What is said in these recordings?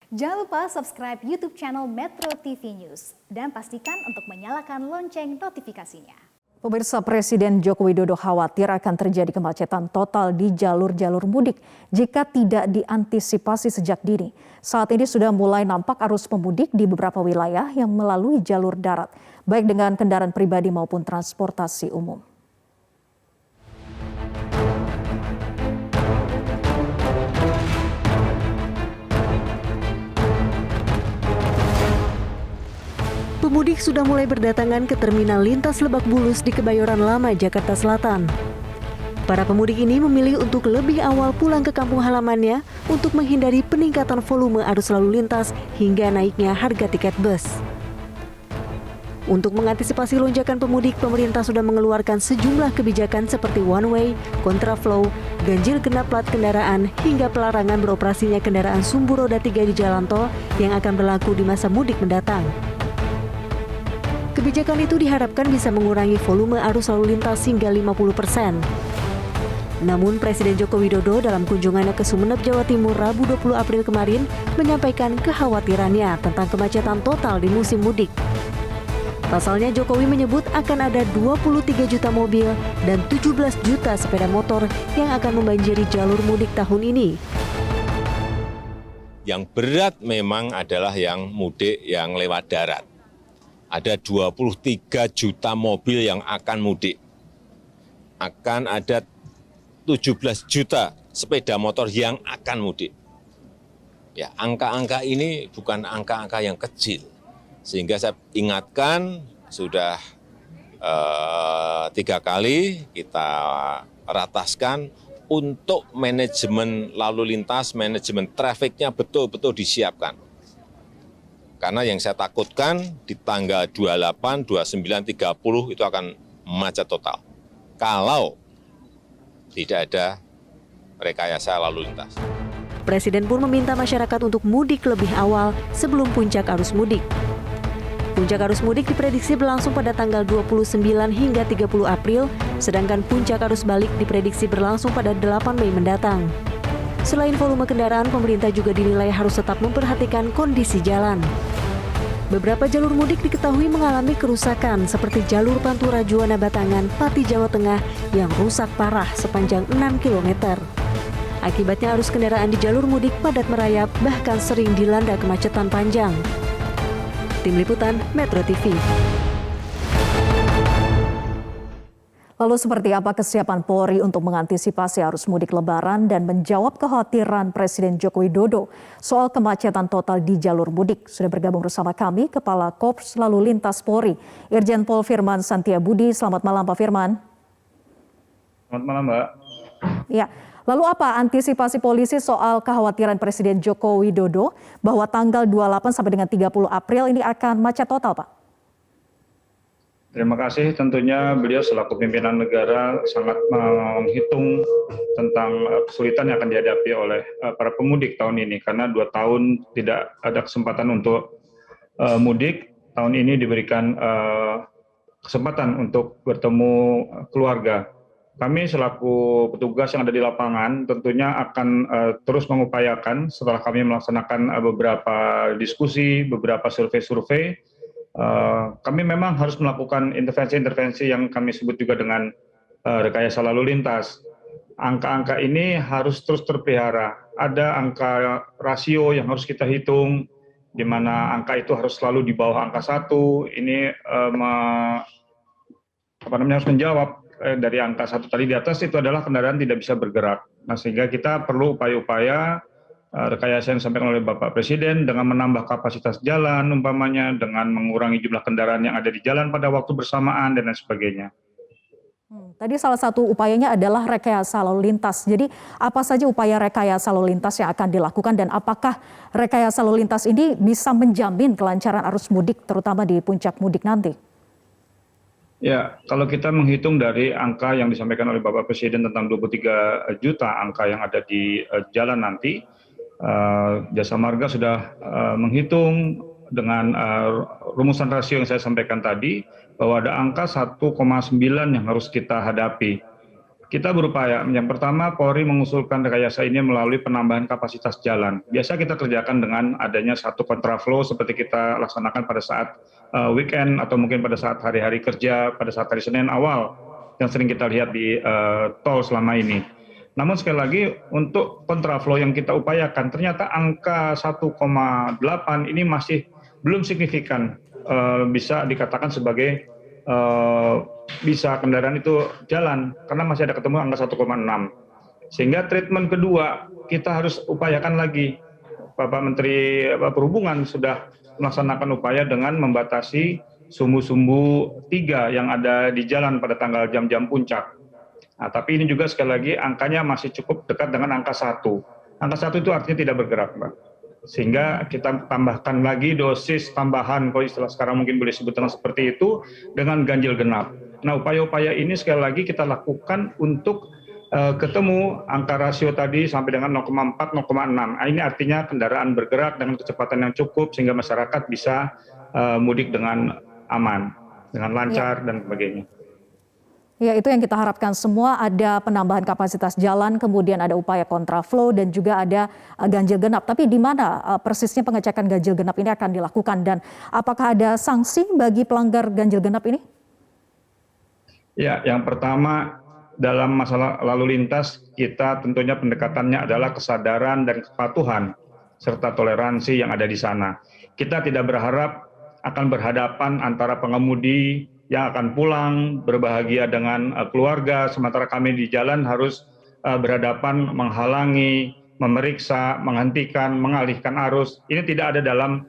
Jangan lupa subscribe YouTube channel Metro TV News dan pastikan untuk menyalakan lonceng notifikasinya. Pemirsa, Presiden Joko Widodo khawatir akan terjadi kemacetan total di jalur-jalur mudik jika tidak diantisipasi sejak dini. Saat ini sudah mulai nampak arus pemudik di beberapa wilayah yang melalui jalur darat, baik dengan kendaraan pribadi maupun transportasi umum. Pemudik sudah mulai berdatangan ke Terminal Lintas Lebak Bulus di Kebayoran Lama, Jakarta Selatan. Para pemudik ini memilih untuk lebih awal pulang ke kampung halamannya untuk menghindari peningkatan volume arus lalu lintas hingga naiknya harga tiket bus. Untuk mengantisipasi lonjakan pemudik, pemerintah sudah mengeluarkan sejumlah kebijakan seperti one way, kontraflow, ganjil genap plat kendaraan, hingga pelarangan beroperasinya kendaraan sumbu roda 3 di jalan tol yang akan berlaku di masa mudik mendatang. Kebijakan itu diharapkan bisa mengurangi volume arus lalu lintas hingga 50%. Namun Presiden Joko Widodo dalam kunjungannya ke Sumeneb, Jawa Timur Rabu 20 April kemarin menyampaikan kekhawatirannya tentang kemacetan total di musim mudik. Pasalnya Jokowi menyebut akan ada 23 juta mobil dan 17 juta sepeda motor yang akan membanjiri jalur mudik tahun ini. Yang berat memang adalah yang mudik yang lewat darat. Ada 23 juta mobil yang akan mudik. Akan ada 17 juta sepeda motor yang akan mudik. Ya, angka-angka ini bukan angka-angka yang kecil. Sehingga saya ingatkan sudah 3 kali kita rataskan untuk manajemen lalu lintas, manajemen trafiknya betul-betul disiapkan. Karena yang saya takutkan di tanggal 28, 29, 30 itu akan macet total. Kalau tidak ada rekayasa lalu lintas. Presiden pun meminta masyarakat untuk mudik lebih awal sebelum puncak arus mudik. Puncak arus mudik diprediksi berlangsung pada tanggal 29 hingga 30 April, sedangkan puncak arus balik diprediksi berlangsung pada 8 Mei mendatang. Selain volume kendaraan, pemerintah juga dinilai harus tetap memperhatikan kondisi jalan. Beberapa jalur mudik diketahui mengalami kerusakan seperti jalur Pantura Juwana Batangan, Pati, Jawa Tengah yang rusak parah sepanjang 6 km. Akibatnya arus kendaraan di jalur mudik padat merayap, bahkan sering dilanda kemacetan panjang. Tim Liputan Metro TV. Lalu seperti apa kesiapan Polri untuk mengantisipasi arus mudik Lebaran dan menjawab kekhawatiran Presiden Joko Widodo soal kemacetan total di jalur mudik? Sudah bergabung bersama kami Kepala Korps Lalu Lintas Polri, Irjen Pol Firman Santiabudi. Selamat malam Pak Firman. Selamat malam Mbak. Ya, lalu apa antisipasi polisi soal kekhawatiran Presiden Joko Widodo bahwa tanggal 28 sampai dengan 30 April ini akan macet total Pak? Terima kasih. Tentunya beliau selaku pimpinan negara sangat menghitung tentang kesulitan yang akan dihadapi oleh para pemudik tahun ini. Karena 2 tahun tidak ada kesempatan untuk mudik, tahun ini diberikan kesempatan untuk bertemu keluarga. Kami selaku petugas yang ada di lapangan tentunya akan terus mengupayakan setelah kami melaksanakan beberapa diskusi, beberapa survei-survei. Kami memang harus melakukan intervensi-intervensi yang kami sebut juga dengan rekayasa lalu lintas. Angka-angka ini harus terus terpelihara. Ada angka rasio yang harus kita hitung, di mana angka itu harus selalu di bawah angka 1. Ini harus menjawab dari angka 1 tadi di atas itu adalah kendaraan tidak bisa bergerak. Nah, sehingga kita perlu upaya-upaya rekayasa yang disampaikan oleh Bapak Presiden dengan menambah kapasitas jalan umpamanya, dengan mengurangi jumlah kendaraan yang ada di jalan pada waktu bersamaan dan lain sebagainya. Tadi salah satu upayanya adalah rekayasa lalu lintas. Jadi apa saja upaya rekayasa lalu lintas yang akan dilakukan dan apakah rekayasa lalu lintas ini bisa menjamin kelancaran arus mudik terutama di puncak mudik nanti? Ya, kalau kita menghitung dari angka yang disampaikan oleh Bapak Presiden tentang 23 juta angka yang ada di jalan nanti, Jasa Marga sudah menghitung dengan rumusan rasio yang saya sampaikan tadi bahwa ada angka 1,9 yang harus kita hadapi. Kita berupaya, yang pertama Polri mengusulkan rekayasa ini melalui penambahan kapasitas jalan. Biasa kita kerjakan dengan adanya satu kontraflow seperti kita laksanakan pada saat weekend atau mungkin pada saat hari-hari kerja, pada saat hari Senin awal yang sering kita lihat di tol selama ini. Namun sekali lagi untuk kontraflow yang kita upayakan, ternyata angka 1,8 ini masih belum signifikan bisa dikatakan sebagai bisa kendaraan itu jalan karena masih ada ketemu angka 1,6. Sehingga treatment kedua kita harus upayakan lagi. Bapak Menteri Perhubungan sudah melaksanakan upaya dengan membatasi sumbu-sumbu 3 yang ada di jalan pada tanggal jam-jam puncak. Nah, tapi ini juga sekali lagi angkanya masih cukup dekat dengan angka 1. Angka 1 itu artinya tidak bergerak, Mbak. Sehingga kita tambahkan lagi dosis tambahan, kalau istilah sekarang mungkin boleh disebut dengan seperti itu, dengan ganjil genap. Nah, upaya-upaya ini sekali lagi kita lakukan untuk ketemu angka rasio tadi sampai dengan 0,4, 0,6. Nah, ini artinya kendaraan bergerak dengan kecepatan yang cukup sehingga masyarakat bisa mudik dengan aman, dengan lancar dan sebagainya. Ya, itu yang kita harapkan semua, ada penambahan kapasitas jalan, kemudian ada upaya kontraflow dan juga ada ganjil genap. Tapi di mana persisnya pengecekan ganjil genap ini akan dilakukan dan apakah ada sanksi bagi pelanggar ganjil genap ini? Ya, yang pertama dalam masalah lalu lintas kita tentunya pendekatannya adalah kesadaran dan kepatuhan serta toleransi yang ada di sana. Kita tidak berharap akan berhadapan antara pengemudi yang akan pulang berbahagia dengan keluarga, sementara kami di jalan harus berhadapan menghalangi, memeriksa, menghentikan, mengalihkan arus. Ini tidak ada dalam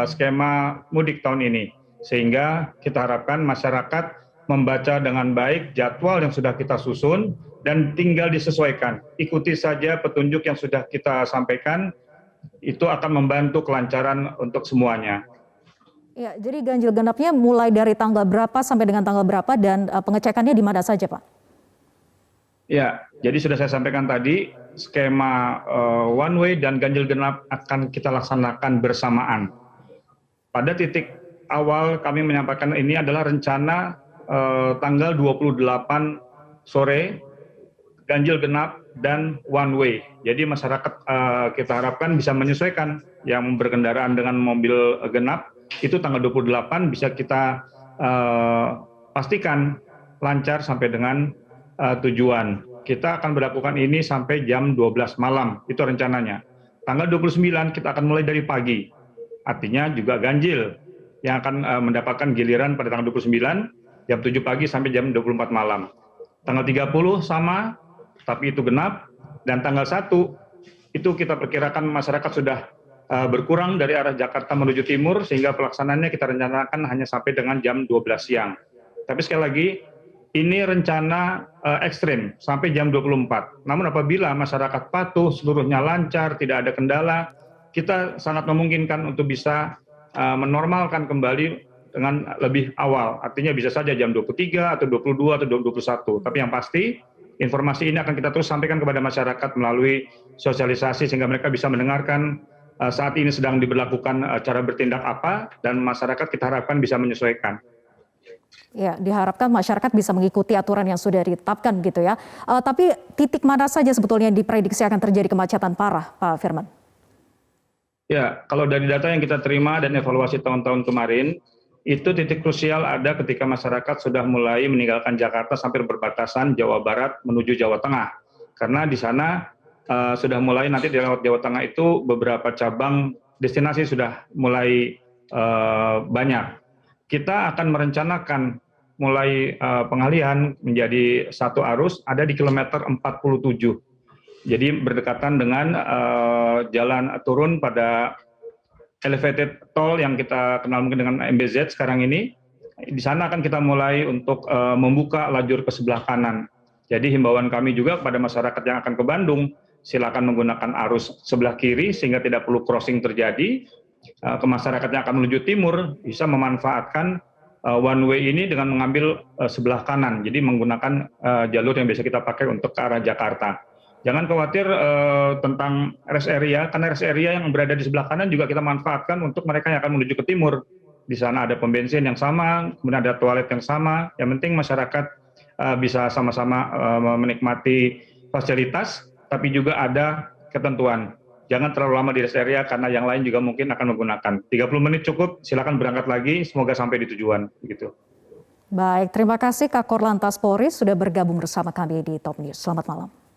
skema mudik tahun ini. Sehingga kita harapkan masyarakat membaca dengan baik jadwal yang sudah kita susun dan tinggal disesuaikan. Ikuti saja petunjuk yang sudah kita sampaikan, itu akan membantu kelancaran untuk semuanya. Ya, jadi ganjil genapnya mulai dari tanggal berapa sampai dengan tanggal berapa dan pengecekannya di mana saja, Pak? Ya, jadi sudah saya sampaikan tadi, skema one way dan ganjil genap akan kita laksanakan bersamaan. Pada titik awal kami menyampaikan ini adalah rencana tanggal 28 sore, ganjil genap dan one way. Jadi masyarakat kita harapkan bisa menyesuaikan yang berkendaraan dengan mobil genap, itu tanggal 28 bisa kita pastikan lancar sampai dengan tujuan. Kita akan berlakukan ini sampai jam 12 malam, itu rencananya. Tanggal 29 kita akan mulai dari pagi, artinya juga ganjil yang akan mendapatkan giliran pada tanggal 29, jam 7 pagi sampai jam 24 malam. Tanggal 30 sama, tapi itu genap, dan tanggal 1 itu kita perkirakan masyarakat sudah berkurang dari arah Jakarta menuju timur, sehingga pelaksanaannya kita rencanakan hanya sampai dengan jam 12 siang. Tapi sekali lagi, ini rencana ekstrim sampai jam 24. Namun apabila masyarakat patuh, seluruhnya lancar, tidak ada kendala, kita sangat memungkinkan untuk bisa menormalkan kembali dengan lebih awal. Artinya bisa saja jam 23 atau 22 atau 21. Tapi yang pasti, informasi ini akan kita terus sampaikan kepada masyarakat melalui sosialisasi sehingga mereka bisa mendengarkan saat ini sedang diberlakukan cara bertindak apa, dan masyarakat kita harapkan bisa menyesuaikan. Ya, diharapkan masyarakat bisa mengikuti aturan yang sudah ditetapkan gitu ya. Tapi titik mana saja sebetulnya yang diprediksi akan terjadi kemacetan parah, Pak Firman? Ya, kalau dari data yang kita terima dan evaluasi tahun-tahun kemarin, itu titik krusial ada ketika masyarakat sudah mulai meninggalkan Jakarta sampai berbatasan Jawa Barat menuju Jawa Tengah. Karena di sana sudah mulai nanti di lewat Jawa Tengah itu beberapa cabang destinasi sudah mulai banyak. Kita akan merencanakan mulai pengalihan menjadi satu arus ada di kilometer 47. Jadi berdekatan dengan jalan turun pada elevated toll yang kita kenal mungkin dengan MBZ sekarang ini. Di sana akan kita mulai untuk membuka lajur ke sebelah kanan. Jadi himbauan kami juga kepada masyarakat yang akan ke Bandung, silakan menggunakan arus sebelah kiri sehingga tidak perlu crossing terjadi. Ke masyarakat yang akan menuju timur bisa memanfaatkan one way ini dengan mengambil sebelah kanan, jadi menggunakan jalur yang biasa kita pakai untuk ke arah Jakarta. Jangan khawatir tentang rest area, karena rest area yang berada di sebelah kanan juga kita manfaatkan untuk mereka yang akan menuju ke timur. Di sana ada pom bensin yang sama, kemudian ada toilet yang sama. Yang penting masyarakat bisa sama-sama menikmati fasilitas, tapi juga ada ketentuan. Jangan terlalu lama di rest area karena yang lain juga mungkin akan menggunakan. 30 menit cukup, silakan berangkat lagi, semoga sampai di tujuan. Begitu. Baik, terima kasih Kak Korlantas Polri sudah bergabung bersama kami di Top News. Selamat malam.